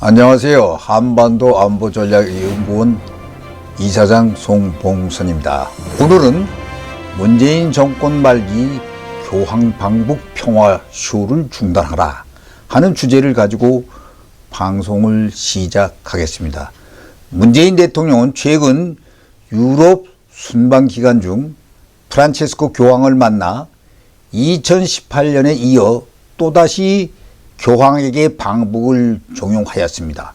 안녕하세요. 한반도 안보전략연구원 이사장 송봉선입니다. 오늘은 문재인 정권 말기 교황 방북 평화 쇼를 중단하라 하는 주제를 가지고 방송을 시작하겠습니다. 문재인 대통령은 최근 유럽 순방 기간 중 프란체스코 교황을 만나 2018년에 이어 또다시 교황에게 방북을 종용하였습니다.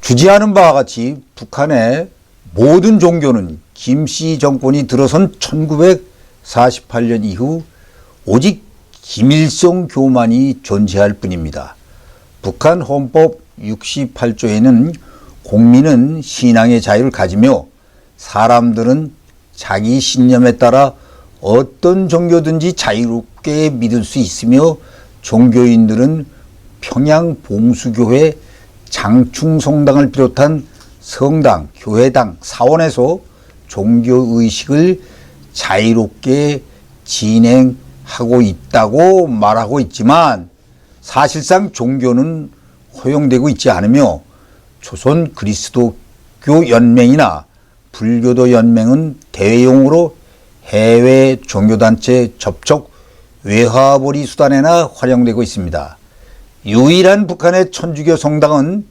주지하는 바와 같이 북한의 모든 종교는 김씨 정권이 들어선 1948년 이후 오직 김일성 교만이 존재할 뿐입니다. 북한 헌법 68조에는 국민은 신앙의 자유를 가지며 사람들은 자기 신념에 따라 어떤 종교든지 자유롭게 믿을 수 있으며 종교인들은 평양 봉수교회 장충성당을 비롯한 성당, 교회당, 사원에서 종교의식을 자유롭게 진행하고 있다고 말하고 있지만 사실상 종교는 허용되고 있지 않으며 조선 그리스도교 연맹이나 불교도 연맹은 대외용으로 해외 종교단체 접촉 외화벌이 수단에나 활용되고 있습니다. 유일한 북한의 천주교 성당은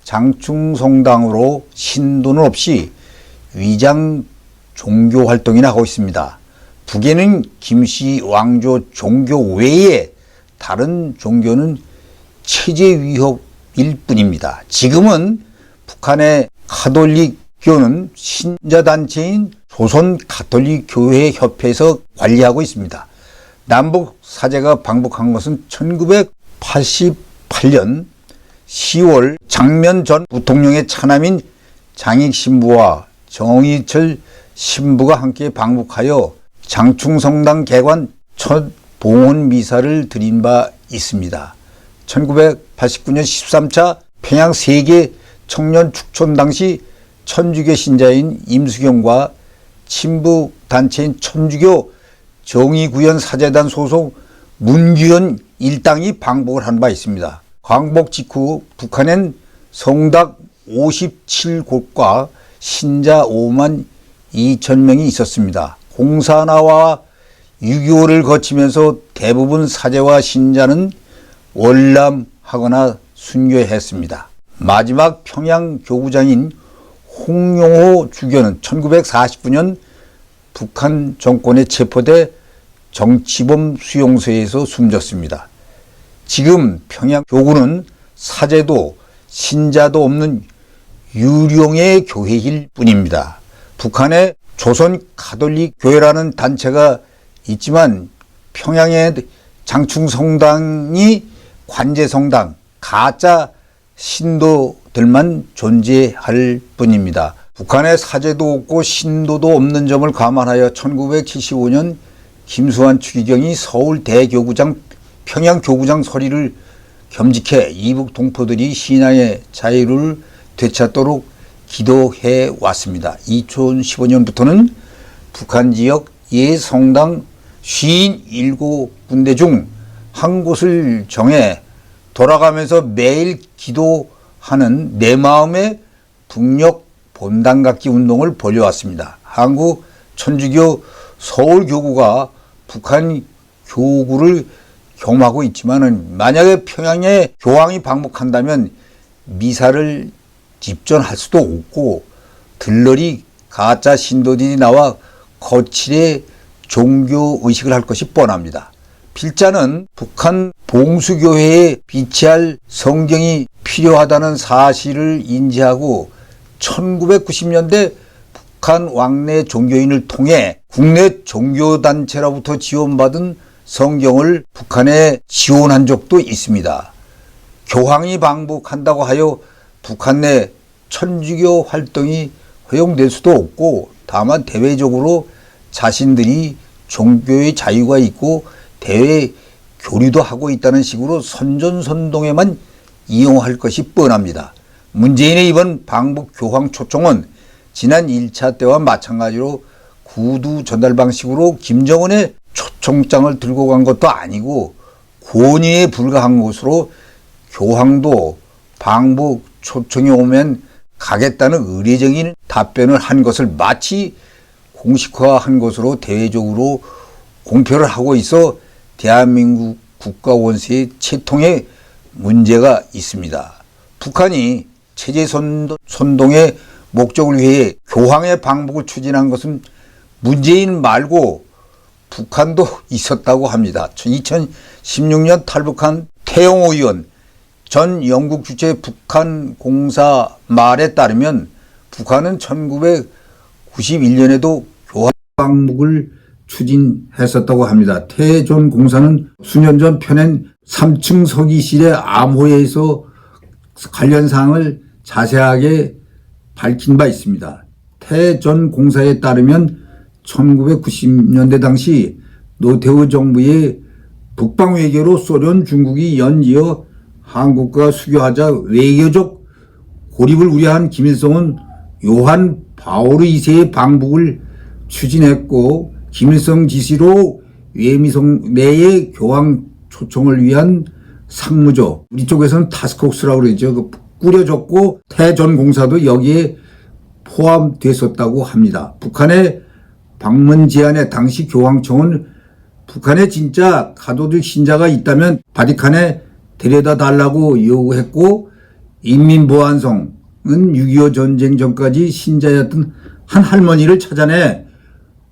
장충성당으로 신도는 없이 위장 종교 활동이나 하고 있습니다. 북에는 김씨 왕조 종교 외에 다른 종교는 체제 위협일 뿐입니다. 지금은 북한의 가톨릭교는 신자단체인 조선 가톨릭교회 협회에서 관리하고 있습니다. 남북 사제가 방북한 것은 1988년 10월 장면 전 부통령의 차남인 장익 신부와 정의철 신부가 함께 방북하여 장충성당 개관 첫 봉헌 미사를 드린 바 있습니다. 1989년 13차 평양 세계 청년 축촌 당시 천주교 신자인 임수경과 친북 단체인 천주교 정의구현 사제단 소속 문규현 일당이 방북을 한 바 있습니다. 광복 직후 북한엔 성당 57곳과 신자 5만 2천 명이 있었습니다. 공산화와 6.25를 거치면서 대부분 사제와 신자는 월남하거나 순교했습니다. 마지막 평양 교구장인 홍용호 주교는 1949년 북한 정권에 체포돼 정치범 수용소에서 숨졌습니다. 지금 평양 교구는 사제도 신자도 없는 유령의 교회일 뿐입니다. 북한에 조선 가톨릭 교회라는 단체가 있지만 평양의 장충성당이 관제성당, 가짜 신도들만 존재할 뿐입니다. 북한에 사제도 없고 신도도 없는 점을 감안하여 1975년 김수환 추기경이 서울 대교구장 평양교구장 서리를 겸직해 이북 동포들이 신앙의 자유를 되찾도록 기도해 왔습니다. 2015년부터는 북한 지역 예성당 57군데 중 한 곳을 정해 돌아가면서 매일 기도하는 내 마음의 북녘 본당각기 운동을 벌여왔습니다. 한국 천주교 서울교구가 북한 교구를 겸하고 있지만 만약에 평양에 교황이 방북한다면 미사를 집전할 수도 없고 들러리 가짜 신도들이 나와 거칠의 종교의식을 할 것이 뻔합니다. 필자는 북한 봉수교회에 비치할 성경이 필요하다는 사실을 인지하고 1990년대 북한 왕래 종교인을 통해 국내 종교단체로부터 지원받은 성경을 북한에 지원한 적도 있습니다. 교황이 방북한다고 하여 북한 내 천주교 활동이 허용될 수도 없고 다만 대외적으로 자신들이 종교의 자유가 있고 대외 교류도 하고 있다는 식으로 선전선동에만 이용할 것이 뻔합니다. 문재인의 이번 방북 교황 초청은 지난 1차 때와 마찬가지로 구두 전달 방식으로 김정은의 초청장을 들고 간 것도 아니고 권위에 불과한 것으로 교황도 방북 초청이 오면 가겠다는 의례적인 답변을 한 것을 마치 공식화한 것으로 대외적으로 공표를 하고 있어 대한민국 국가 원수의 채통에 문제가 있습니다. 북한이 체제 선동의 목적을 위해 교황의 방북을 추진한 것은 문재인 말고 북한도 있었다고 합니다. 2016년 탈북한 태영호 의원, 전 영국 주재 북한 공사 말에 따르면 북한은 1991년에도 교황 방북을 추진했었다고 합니다. 태 전 공사는 수년 전 펴낸 3층 서기실의 암호에서 관련 사항을 자세하게 밝힌 바 있습니다. 태 전 공사에 따르면 1990년대 당시 노태우 정부의 북방 외교로 소련, 중국이 연이어 한국과 수교하자 외교적 고립을 우려한 김일성은 요한 바오르 2세의 방북을 추진했고, 김일성 지시로 외미성 내의 교황 초청을 위한 상무조, 우리 쪽에서는 타스크포스라고 그러죠. 꾸려졌고 태 전 공사도 여기에 포함됐었다고 합니다. 북한의 방문 제안에 당시 교황청은 북한에 진짜 가톨릭 신자가 있다면 바티칸에 데려다 달라고 요구했고, 인민보안성은 6.25 전쟁 전까지 신자였던 한 할머니를 찾아내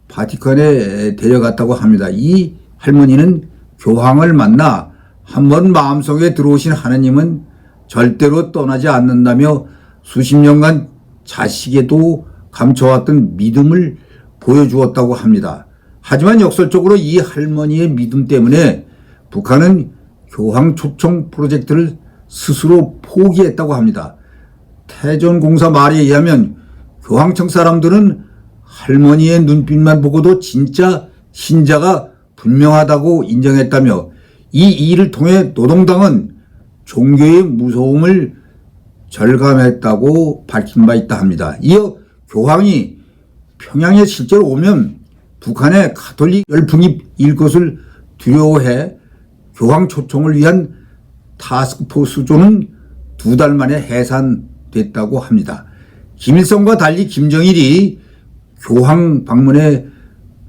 바티칸에 데려갔다고 합니다. 이 할머니는 교황을 만나 한번 마음속에 들어오신 하나님은 절대로 떠나지 않는다며 수십 년간 자식에도 감춰왔던 믿음을 보여주었다고 합니다. 하지만 역설적으로 이 할머니의 믿음 때문에 북한은 교황 초청 프로젝트를 스스로 포기했다고 합니다. 태전 공사 말에 의하면 교황청 사람들은 할머니의 눈빛만 보고도 진짜 신자가 분명하다고 인정했다며, 이 일을 통해 노동당은 종교의 무서움을 절감했다고 밝힌 바 있다 합니다. 이어 교황이 평양에 실제로 오면 북한의 가톨릭 열풍이 일 것을 두려워해 교황 초청을 위한 타스크포스조는 2달 만에 해산됐다고 합니다. 김일성과 달리 김정일이 교황 방문에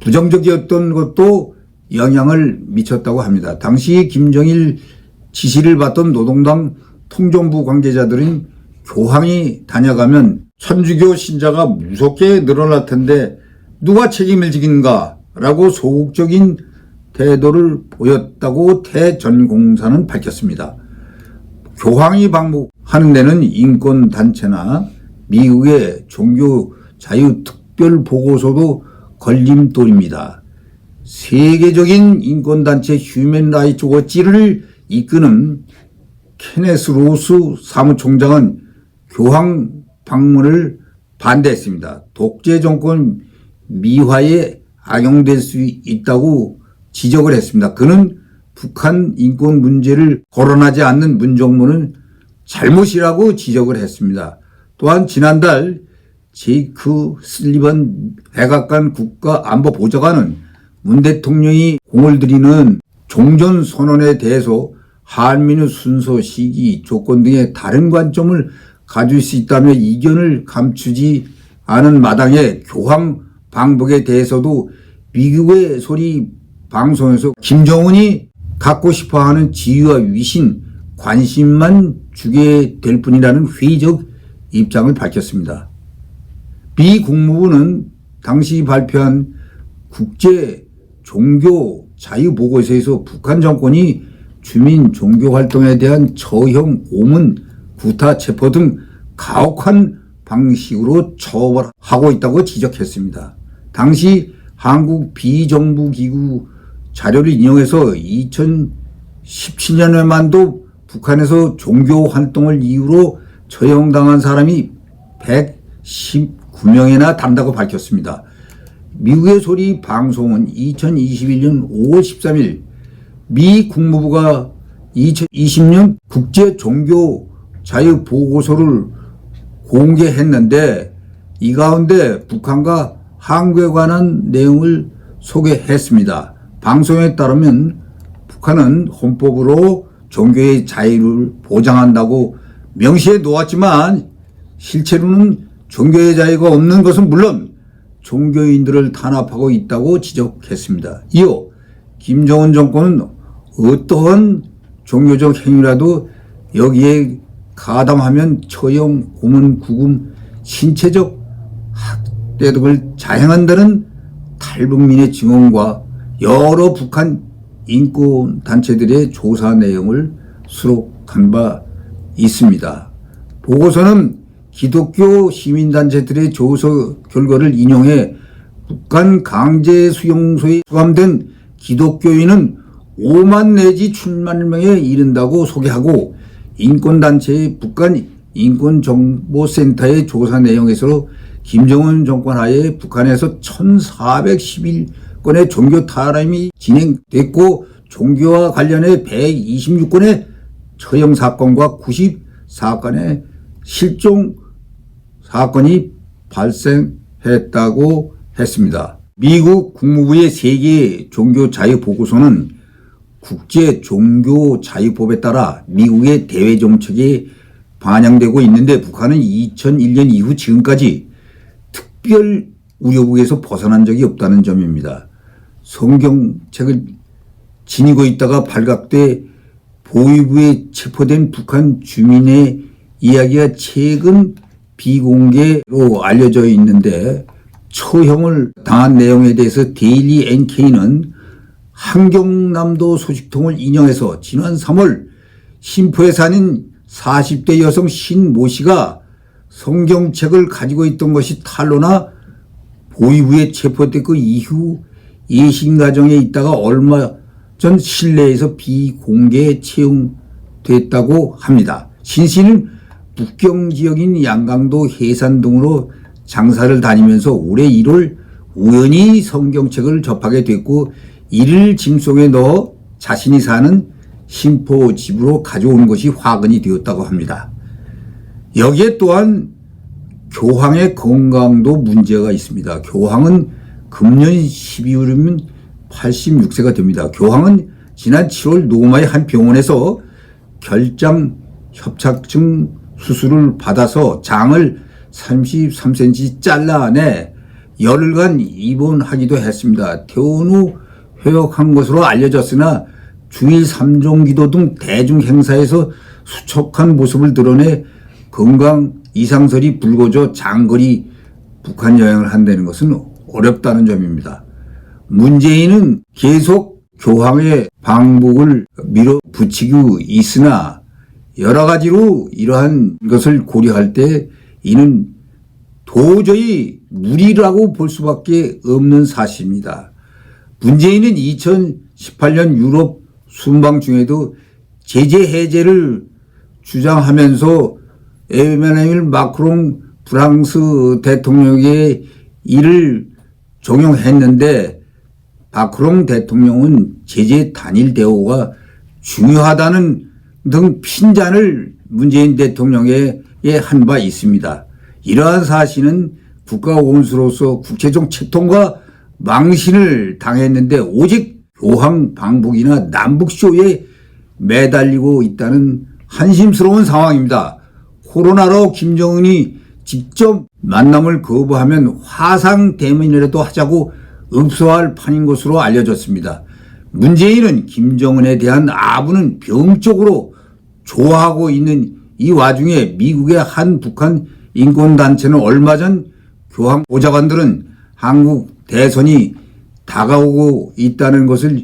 부정적이었던 것도 영향을 미쳤다고 합니다. 당시 김정일 지시를 받던 노동당 통정부 관계자들은 교황이 다녀가면 천주교 신자가 무섭게 늘어날 텐데 누가 책임을 지긴가 라고 소극적인 태도를 보였다고 태 전 공사는 밝혔습니다. 교황이 방북하는 데는 인권단체나 미국의 종교자유특별보고서도 걸림돌입니다. 세계적인 인권단체 휴먼 라이츠 워치를 이끄는 케네스 로스 사무총장은 교황 방문을 반대했습니다. 독재 정권 미화에 악용될 수 있다고 지적을 했습니다. 그는 북한 인권 문제를 거론하지 않는 문정부는 잘못이라고 지적을 했습니다. 또한 지난달 제이크 슬리번 백악관 국가안보보좌관은 문 대통령이 공을 들이는 종전선언에 대해서 한민의 순서, 시기, 조건 등의 다른 관점을 가질 수 있다며 이견을 감추지 않은 마당에 교황 방북에 대해서도 미국의 소리 방송에서 김정은이 갖고 싶어하는 지위와 위신, 관심만 주게 될 뿐이라는 회의적 입장을 밝혔습니다. 미 국무부는 당시 발표한 국제 종교 자유 보고서에서 북한 정권이 주민 종교 활동에 대한 처형, 고문, 구타, 체포 등 가혹한 방식으로 처벌하고 있다고 지적했습니다. 당시 한국 비정부기구 자료를 인용해서 2017년에만도 북한에서 종교 활동을 이유로 처형당한 사람이 119명이나 된다고 밝혔습니다. 미국의 소리 방송은 2021년 5월 13일 미 국무부가 2020년 국제 종교 자유 보고서를 공개했는데 이 가운데 북한과 한국에 관한 내용을 소개했습니다. 방송에 따르면 북한은 헌법으로 종교의 자유를 보장한다고 명시해 놓았지만 실제로는 종교의 자유가 없는 것은 물론 종교인들을 탄압하고 있다고 지적했습니다. 이어 김정은 정권은 어떠한 종교적 행위라도 여기에 가담하면 처형, 고문, 구금, 신체적 학대 등을 자행한다는 탈북민의 증언과 여러 북한 인권단체들의 조사 내용을 수록한 바 있습니다. 보고서는 기독교 시민단체들의 조사 결과를 인용해 북한 강제수용소에 수감된 기독교인은 5만 내지 7만 명에 이른다고 소개하고 인권단체의 북한 인권정보센터의 조사 내용에서 김정은 정권 하에 북한에서 1411건의 종교 탄압이 진행됐고 종교와 관련해 126건의 처형 사건과 94건의 실종 사건이 발생했다고 했습니다. 미국 국무부의 세계 종교 자유 보고서는 국제 종교 자유법에 따라 미국의 대외 정책에 반영되고 있는데 북한은 2001년 이후 지금까지 특별 우려국에서 벗어난 적이 없다는 점입니다. 성경책을 지니고 있다가 발각돼 보위부에 체포된 북한 주민의 이야기가 최근 비공개로 알려져 있는데 처형을 당한 내용에 대해서 데일리 NK는 한경남도 소식통을 인용해서 지난 3월 신포에 사는 40대 여성 신모 씨가 성경책을 가지고 있던 것이 탄로나 보위부에 체포된 그 이후 예신가정에 있다가 얼마 전 실내에서 비공개 채용됐다고 합니다. 신 씨는 북경 지역인 양강도 해산 등으로 장사를 다니면서 올해 1월 우연히 성경책을 접하게 됐고 이를 짐속에 넣어 자신이 사는 신포 집으로 가져오는 것이 화근이 되었다고 합니다. 여기에 또한 교황의 건강도 문제가 있습니다. 교황은 금년 12월이면 86세가 됩니다. 교황은 지난 7월 로마의 한 병원에서 결장 협착증 수술을 받아서 장을 33cm 잘라내 열흘간 입원하기도 했습니다. 퇴원 후 회복한 것으로 알려졌으나 주일 3종 기도 등 대중 행사에서 수척한 모습을 드러내 건강 이상설이 불거져 장거리 북한 여행을 한다는 것은 어렵다는 점입니다. 문재인은 계속 교황의 방북을 밀어붙이고 있으나 여러 가지로 이러한 것을 고려할 때 이는 도저히 무리라고 볼 수밖에 없는 사실입니다. 문재인은 2018년 유럽 순방 중에도 제재 해제를 주장하면서 에메뉴엘 마크롱 프랑스 대통령의 이를 종용했는데 마크롱 대통령은 제재 단일 대우가 중요하다는 등 핀잔을 문재인 대통령에 한 바 있습니다. 이러한 사실은 국가 원수로서 국제적 채통과 망신을 당했는데 오직 교황 방북이나 남북쇼에 매달리고 있다는 한심스러운 상황입니다. 코로나로 김정은이 직접 만남을 거부하면 화상 대면이라도 하자고 읍소할 판인 것으로 알려졌습니다. 문재인은 김정은에 대한 아부는 병적으로 좋아하고 있는 이 와중에 미국의 한 북한 인권단체는 얼마 전 교황 보좌관들은 한국 대선이 다가오고 있다는 것을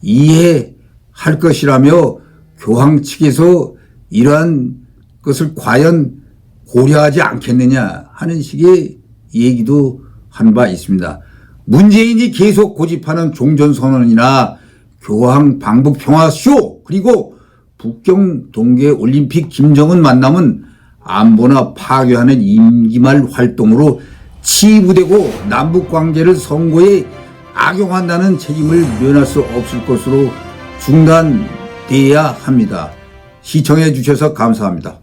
이해할 것이라며 교황 측에서 이러한 것을 과연 고려하지 않겠느냐 하는 식의 얘기도 한 바 있습니다. 문재인이 계속 고집하는 종전선언이나 교황 방북 평화쇼 그리고 북경 동계올림픽 김정은 만남은 안보나 파괴하는 임기말 활동으로 치부되고 남북관계를 선거에 악용한다는 책임을 면할 수 없을 것으로 중단돼야 합니다. 시청해 주셔서 감사합니다.